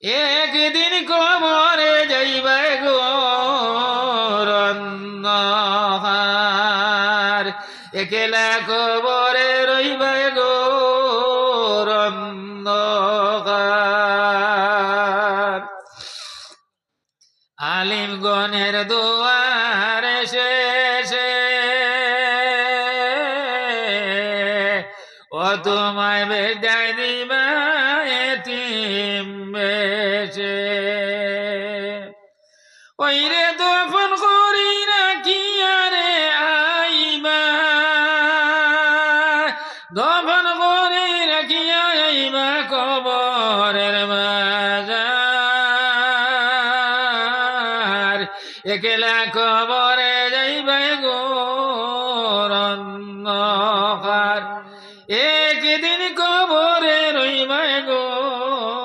একদিন কবরে যাইবে গো রন্নহার, একলা কবরে রইবে গো রন্নহার। আলিমগণের দুয়ারে শেষে ও তোমায় বিদায় দিবা এতিম বেশে, ওই রে দফন করি রাখি আরে আইবা, দফন করি রাখি আইবা কবরের বাজার, একলা কবরে যাইবে